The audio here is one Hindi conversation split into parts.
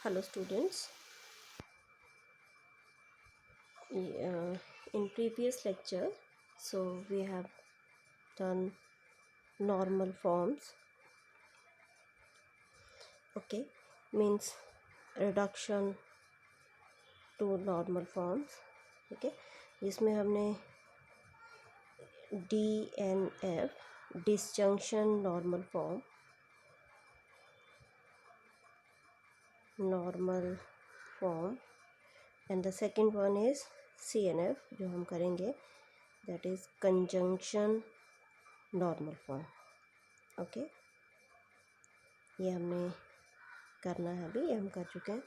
Hello students. In previous lecture, so we have done normal forms. Okay, means reduction to normal forms. Okay, जिसमें हमने DNF disjunction normal form, and the second one is CNF जो हम करेंगे, that is conjunction normal form. Okay ये हमने करना है, अभी ये हम कर चुके हैं.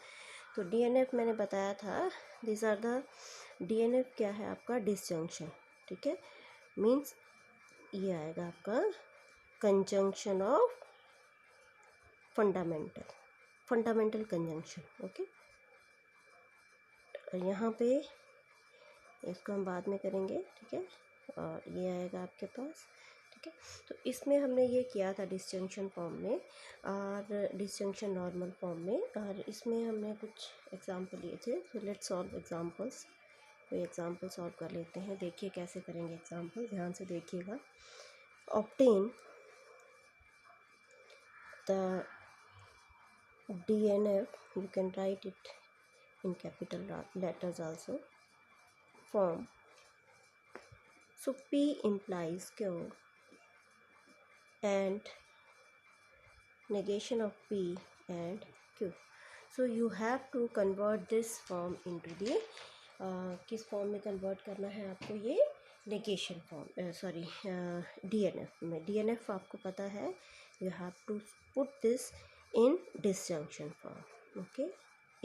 तो DNF मैंने बताया था, दिस आर द DNF क्या है आपका, डिसजंक्शन. ठीक है, मीन्स ये आएगा आपका conjunction of fundamental conjunction. Okay, और यहाँ पे इसको हम बाद में करेंगे. ठीक है, और ये आएगा आपके पास. ठीक है, तो इसमें हमने ये किया था डिसजंक्शन फॉर्म में और डिसजंक्शन नॉर्मल फॉर्म में, और इसमें हमने कुछ एग्जांपल लिए थे. So let's solve examples. कोई एग्जांपल सॉल्व कर लेते हैं. देखिए कैसे करेंगे एग्जांपल, ध्यान से देखिएगा. Obtain the DNF, you can write it in capital letters also, form. So P implies Q and negation of P and Q. So you have to convert this form into the किस फॉर्म में कन्वर्ट करना है आपको, ये नेगेशन फॉर्म, सॉरी DNF में. DNF आपको पता है, you have to put this in disjunction form. Okay,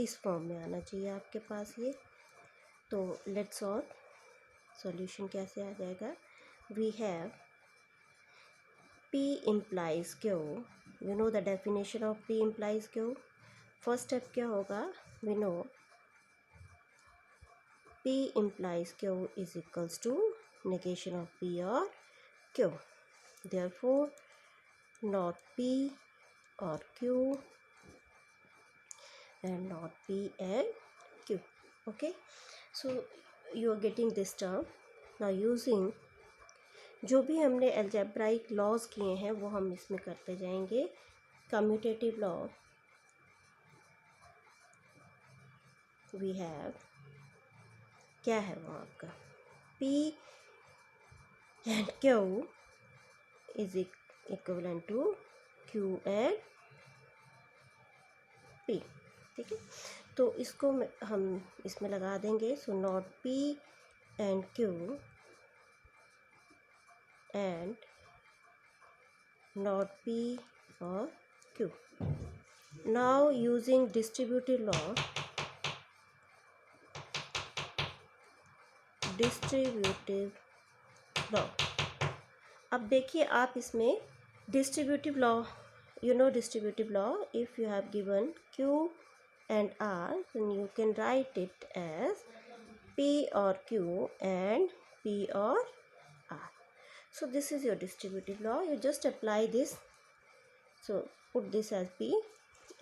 इस फॉर्म में आना चाहिए आपके पास ये. तो लेट्स सॉल्व. सॉल्यूशन कैसे आ जाएगा, we have P implies Q. You know the definition of P implies Q. First step क्या होगा, we know P implies Q is equals to negation of P or Q. Therefore, not P or Q and not P and Q. Okay, so you are getting this term. Now using जो भी हमने एल्जेब्राइक लॉज किए हैं वो हम इसमें करते जाएंगे. कम्यूटेटिव लॉ, वी हैव, क्या है वो आपका, P and Q is equivalent to Q and P. ठीक है, तो इसको हम इसमें लगा देंगे. So not P and Q and not P or Q. Now using distributive law, अब देखिए आप इसमें distributive law, you know distributive law, if you have given Q and R, then you can write it as P or Q and P or R. So this is your distributive law. You just apply this. So put this as P.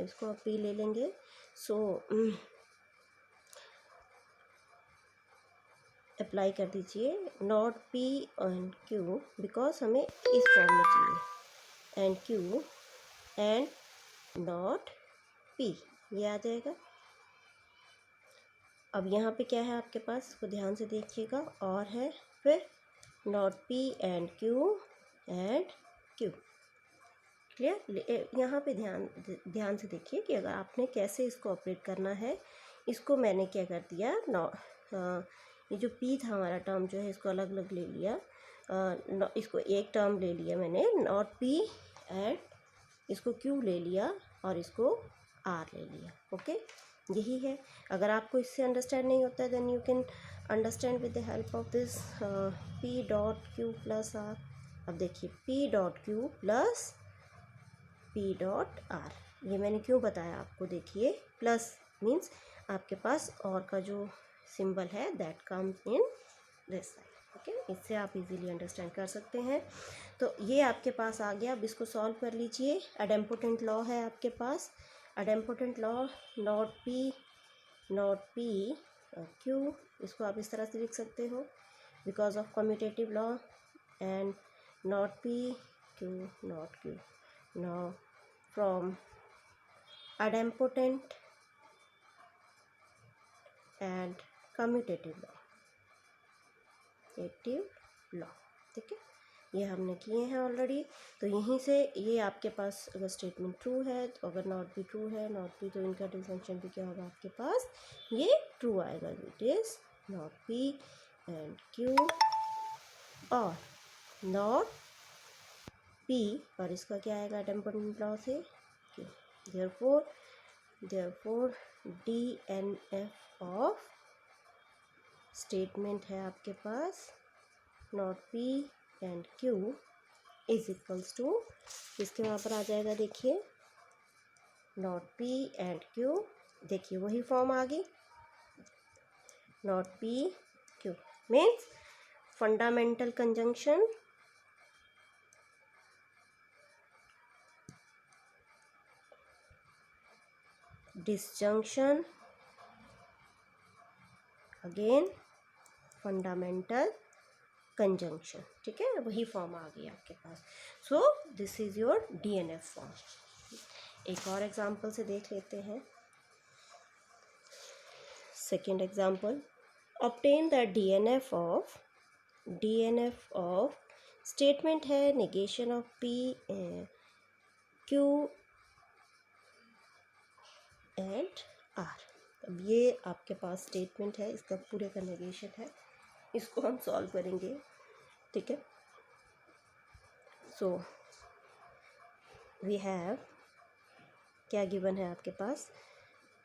इसको आप P ले लेंगे. So अप्लाई कर दीजिए not P and Q, because हमें इस फॉर्म में चाहिए, and Q and not P, ये आ जाएगा. अब यहाँ पे क्या है आपके पास, इसको ध्यान से देखिएगा, और है फिर not P and Q and Q. Clear. यहाँ पे ध्यान से देखिए कि अगर आपने कैसे इसको ऑपरेट करना है. इसको मैंने क्या कर दिया, ये जो P था हमारा टर्म जो है, इसको अलग अलग ले लिया. इसको एक टर्म ले लिया मैंने नॉट P एंड इसको Q ले लिया और इसको R ले लिया. ओके, यही है. अगर आपको इससे अंडरस्टैंड नहीं होता है, then you can understand with the help of this P dot Q plus R. अब देखिए P dot Q plus P dot R, ये मैंने क्यों बताया आपको. देखिए प्लस मीन्स आपके पास और का जो सिंबल है that comes in this side. Okay, इससे आप इजीली अंडरस्टैंड कर सकते हैं. तो ये आपके पास आ गया. अब इसको सॉल्व कर लीजिए. एडेम्पोटेंट लॉ है आपके पास, idempotent law not P Q, इसको आप इस तरह से लिख सकते हो, because of commutative law, and not P Q not Q. Now from idempotent and commutative law, ठीक है, ये हमने किए हैं ऑलरेडी। तो यहीं से ये आपके पास अगर स्टेटमेंट ट्रू है, तो अगर नॉट भी ट्रू है, नॉट भी, तो इनका डिसजंक्शन भी क्या होगा आपके पास, ये ट्रू आएगा। It is not P and Q और नॉट पी, और इसका क्या आएगा अडेम्पोटेंट लॉ से Q. Therefore DNF of statement है आपके पास not P and Q is equals to, इसके वहाँ पर आ जाएगा, देखिए नॉट पी एंड क्यू, देखिए वही फॉर्म आ गई, not P Q means fundamental conjunction disjunction again fundamental conjunction, ठीक है, वही फॉर्म आ गई आपके पास। So this is your DNF form. एक और एग्जांपल से देख लेते हैं। Second example, obtain the DNF of statement है negation of P Q and R। अब ये आपके पास स्टेटमेंट है, इसका पूरे का नेगेशन है, इसको हम सॉल्व करेंगे, ठीक है। सो वी हैव, क्या गिवन है आपके पास,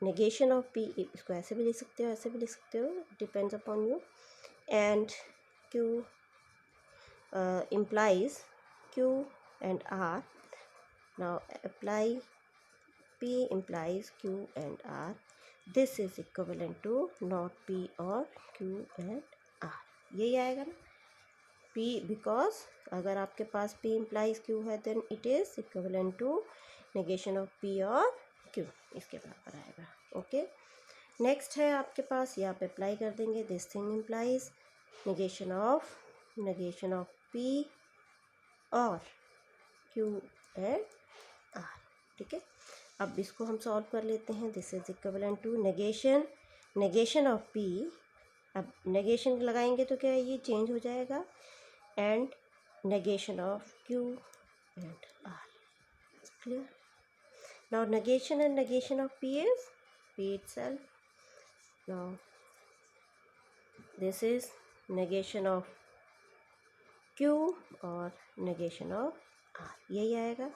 नेगेशन ऑफ P, इसको ऐसे भी लिख सकते हो, ऐसे भी लिख सकते हो, depends upon you, and Q implies Q and R. Now apply P implies Q and R. This is equivalent to not P or Q and R. यही आएगा ना, P, because अगर आपके पास P implies Q है, then it is equivalent to negation of P और Q, इसके बराबर आएगा। ओके, नेक्स्ट है आपके पास, ये आप अप्लाई कर देंगे, this thing implies negation of P और Q and R, ठीक है। अब इसको हम सॉल्व कर लेते हैं। This is equivalent to negation of P, अब नेगेशन लगाएंगे तो क्या ये चेंज हो जाएगा, and negation of Q and R, clear. Now negation and negation of P is P itself. Now this is negation of Q और negation of R, यही आएगा,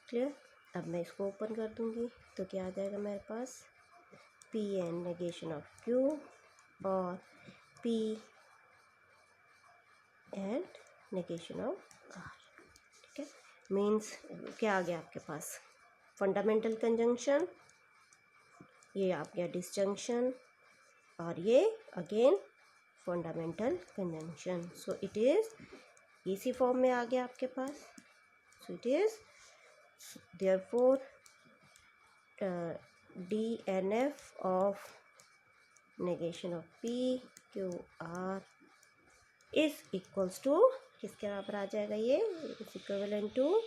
क्लियर। अब मैं इसको ओपन कर दूंगी तो क्या आ जाएगा मेरे पास, P and negation of Q और P and negation of R, ठीक है। मीन्स क्या आ गया आपके पास, फंडामेंटल कंजंक्शन, ये आ गया डिसजंक्शन, और ये again fundamental conjunction. So it is इसी फॉर्म में आ गया आपके पास। So it is therefore DNF of negation of P Q R is equals to, किसके बराबर आ जाएगा, ये is equivalent to,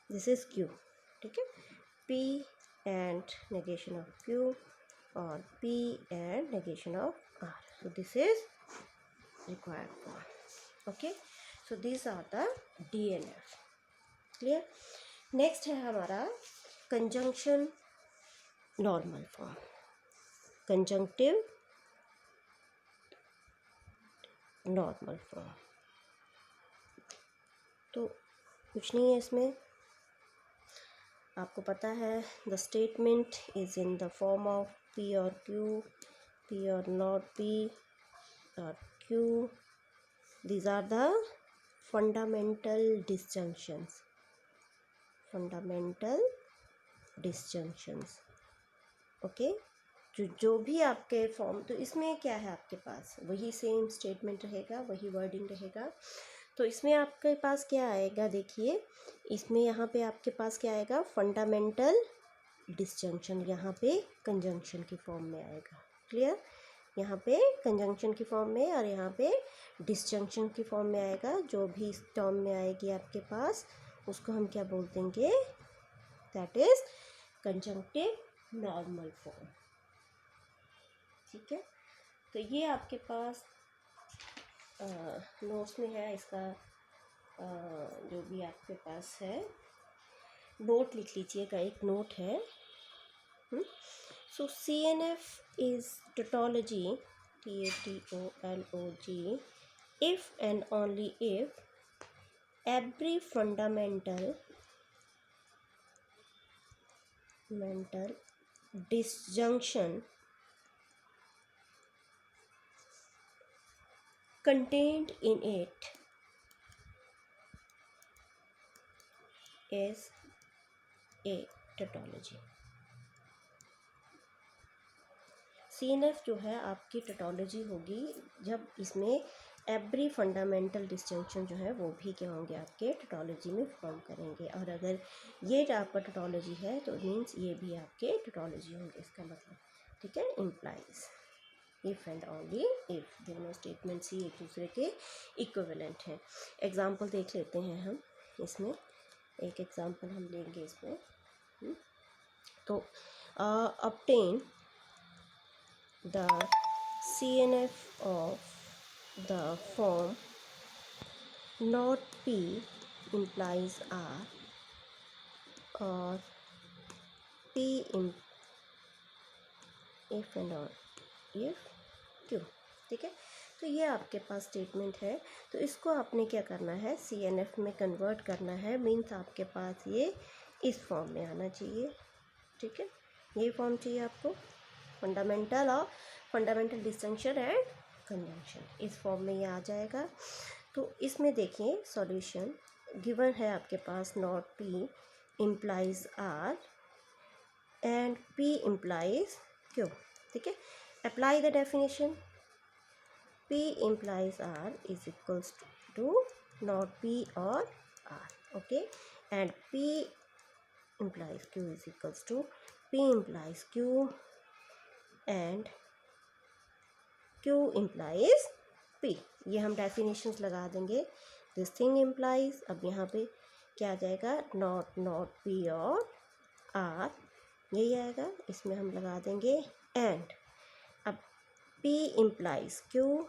this is Q, ठीक है, P and negation of Q और P and negation of R. So this is required form. Okay, so these are the DNF. Clear? Next है हमारा conjunction normal form, conjunctive normal form। तो कुछ नहीं है इसमें, आपको पता है, the statement is in the form of P और Q, P और नॉट P और Q, these are the fundamental disjunctions, okay. जो भी आपके फॉर्म, तो इसमें क्या है आपके पास, वही सेम स्टेटमेंट रहेगा, वही वर्डिंग रहेगा। तो इसमें आपके पास क्या आएगा, देखिए इसमें यहाँ पे आपके पास क्या आएगा, फंडामेंटल डिसजंक्शन, यहाँ पे कंजंक्शन की फॉर्म में आएगा। क्लियर, यहाँ पे कंजंक्शन की फॉर्म में और यहाँ पे डिसजंक्शन की फॉर्म में आएगा। जो भी इस टर्म में आएगी आपके पास उसको हम क्या बोल देंगे, that is conjunctive normal form. ठीक है, तो ये आपके पास नोट्स में है, इसका जो भी आपके पास है नोट लिख लीजिएगा, एक नोट है। So CNF is tautology, TATOLOG, if and only if every fundamental disjunction contained in it is a tautology। CNF जो है आपकी टोटोलॉजी होगी जब इसमें एवरी फंडामेंटल डिस्टिंक्शन जो है वो भी क्या होंगे, आपके टोटोलॉजी में फॉर्म करेंगे। और अगर ये आपका टोटोलॉजी है तो मीन्स ये भी आपके टोटोलॉजी होंगे, इसका मतलब। ठीक है, implies if and only if, दोनों स्टेटमेंट्स ही एक दूसरे के इक्विवेलेंट हैं। एग्जाम्पल देख लेते हैं हम इसमें, एक एग्जाम्पल हम लेंगे इसमें। तो obtain the CNF of the form not P implies R or P if and or if Q। ठीक है, तो ये आपके पास स्टेटमेंट है। तो इसको आपने क्या करना है, CNF में कन्वर्ट करना है। मीन्स आपके पास ये इस फॉर्म में आना चाहिए। ठीक है, ये फॉर्म चाहिए आपको, फंडामेंटल डिस्टिंक्शन एंड कंजंक्शन, इस फॉर्म में ये आ जाएगा। तो इसमें देखिए सॉल्यूशन गिवन है आपके पास, not P implies R and P implies Q। ठीक है, apply the definition, P implies R is equals to not P or R, okay, and P implies Q is equals to P implies Q and Q implies P। ये हम डेफिनेशंस लगा देंगे। दिस थिंग इम्प्लाइज, अब यहाँ पे क्या आ जाएगा, नॉट P और R, यही आएगा। इसमें हम लगा देंगे एंड, अब P implies Q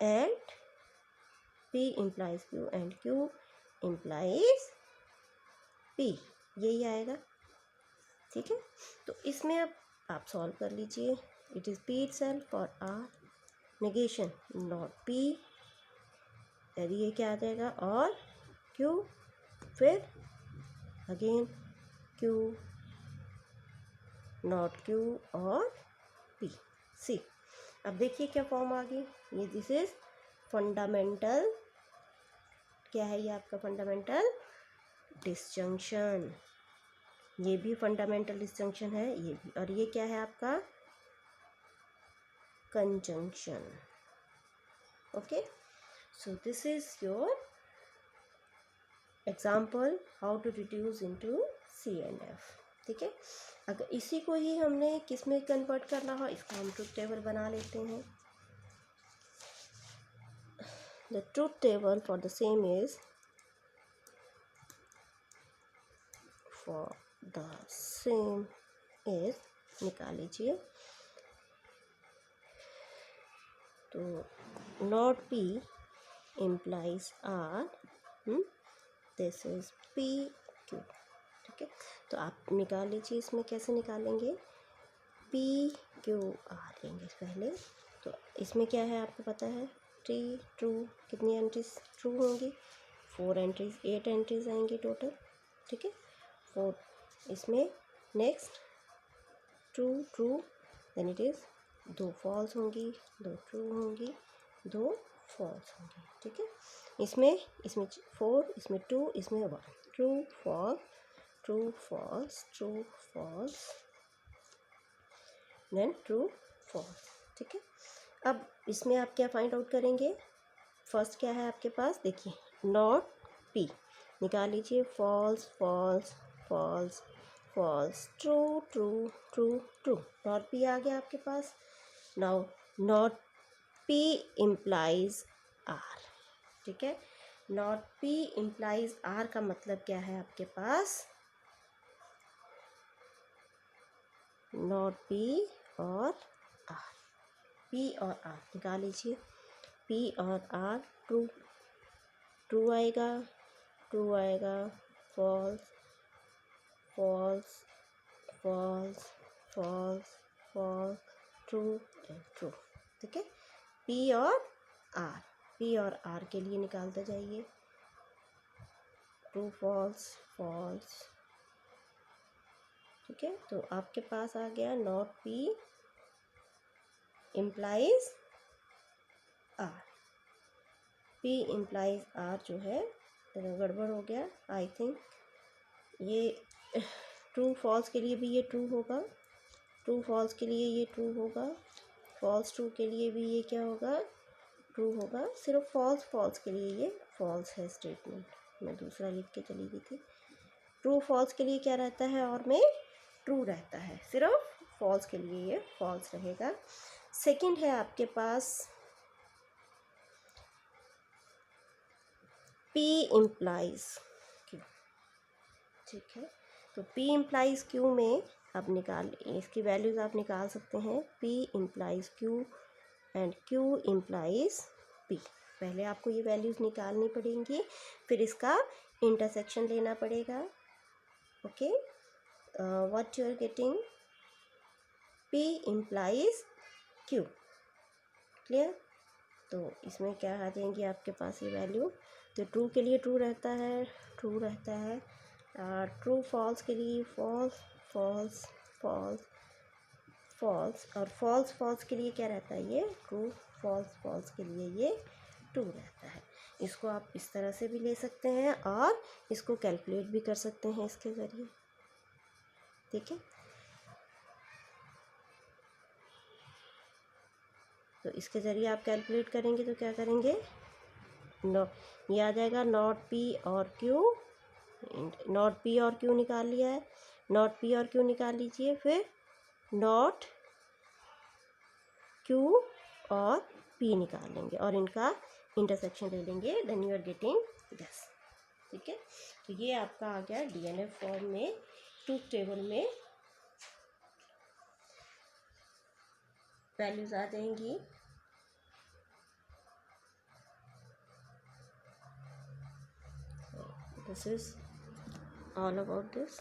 and P implies Q and Q implies P, यही आएगा। ठीक है, तो इसमें अब आप सॉल्व कर लीजिए। It is P itself for R, negation not P, यदि ये क्या आ जाएगा, और Q, फिर अगेन Q नॉट Q और P, C। अब देखिए क्या फॉर्म आ गई, ये दिस इज फंडामेंटल, क्या है ये आपका फंडामेंटल डिस्जंक्शन, ये भी फंडामेंटल डिस्जंक्शन है, ये भी, और ये क्या है आपका conjunction. Okay, so this is your example how to reduce into CNF। ठीक है, अगर इसी को ही हमने किस में कन्वर्ट करना हो, इसका हम ट्रुथ टेबल बना लेते हैं। The truth table for the same is, निकाल लीजिए। तो not P implies R, this is PQ। ठीक है, तो आप निकाल लीजिए, इसमें कैसे निकालेंगे, PQR लेंगे पहले। तो इसमें क्या है आपको पता है, ट्रू, कितनी एंट्रीज ट्रू होंगी, 4 एंट्रीज, 8 एंट्रीज आएंगी टोटल। ठीक है, 4 इसमें, next true, then it is 2 false होंगी, 2 ट्रू होंगी, 2 फॉल्स होंगी। ठीक है, इसमें 4, इसमें 2, इसमें 1, true false, then true false. ठीक है, अब इसमें आप क्या फाइंड आउट करेंगे, फर्स्ट क्या है आपके पास, देखिए नॉट पी, निकाल लीजिए, false false false false, true true true true, not P आ गया आपके पास। Now not P implies R, ठीक है, नॉट पी इम्प्लाइज आर का मतलब क्या है आपके पास, नॉट पी और आर, पी और आर निकाल लीजिए, पी और आर ट्रू, ट्रू आएगा, ट्रू आएगा, false false false false false, true and true, ठीक है। पी और आर के लिए निकालते जाइए, ट्रू फॉल्स फॉल्स, ठीक है। तो आपके पास आ गया not P implies R, P implies R जो है गड़बड़ हो गया, आई थिंक ये ट्रू फॉल्स के लिए भी ये ट्रू होगा, ट्रू फॉल्स के लिए ये ट्रू होगा, फॉल्स ट्रू के लिए भी ये क्या होगा, ट्रू होगा, सिर्फ फॉल्स फॉल्स के लिए ये फॉल्स है स्टेटमेंट, मैं दूसरा लिख के चली गई थी। ट्रू फॉल्स के लिए क्या रहता है और में ट्रू रहता है, सिर्फ फॉल्स के लिए ये फॉल्स रहेगा। सेकंड है आपके पास P इम्प्लाइज क्यू, ठीक है। तो P इम्प्लाइज क्यू में आप इसकी वैल्यूज़ आप निकाल सकते हैं, P implies Q and Q implies P। पहले आपको ये वैल्यूज़ निकालनी पड़ेंगी, फिर इसका इंटरसेक्शन लेना पड़ेगा, okay. What you are getting, P implies Q, clear. तो इसमें क्या आ जाएंगी आपके पास ये वैल्यू, तो ट्रू के लिए ट्रू रहता है, ट्रू रहता है, ट्रू फॉल्स के लिए फॉल्स फॉल्स फॉल्स फॉल्स, और फॉल्स फॉल्स के लिए क्या रहता है, ये ट्रू, फॉल्स फॉल्स के लिए ये ट्रू रहता है। इसको आप इस तरह से भी ले सकते हैं और इसको कैलकुलेट भी कर सकते हैं इसके ज़रिए, ठीक है। तो इसके ज़रिए आप कैलकुलेट करेंगे तो क्या करेंगे, ये आ जाएगा नॉट पी और क्यू, नॉट पी और क्यू निकाल लिया है, नॉट पी और क्यू निकाल लीजिए, फिर नॉट क्यू और पी निकाल लेंगे और इनका इंटरसेक्शन ले लेंगे, then you are getting this, ठीक है। तो ये आपका आ गया डीएनएफ फॉर्म में, ट्रूथ टेबल में वैल्यूज आ जाएंगी। This is all about this.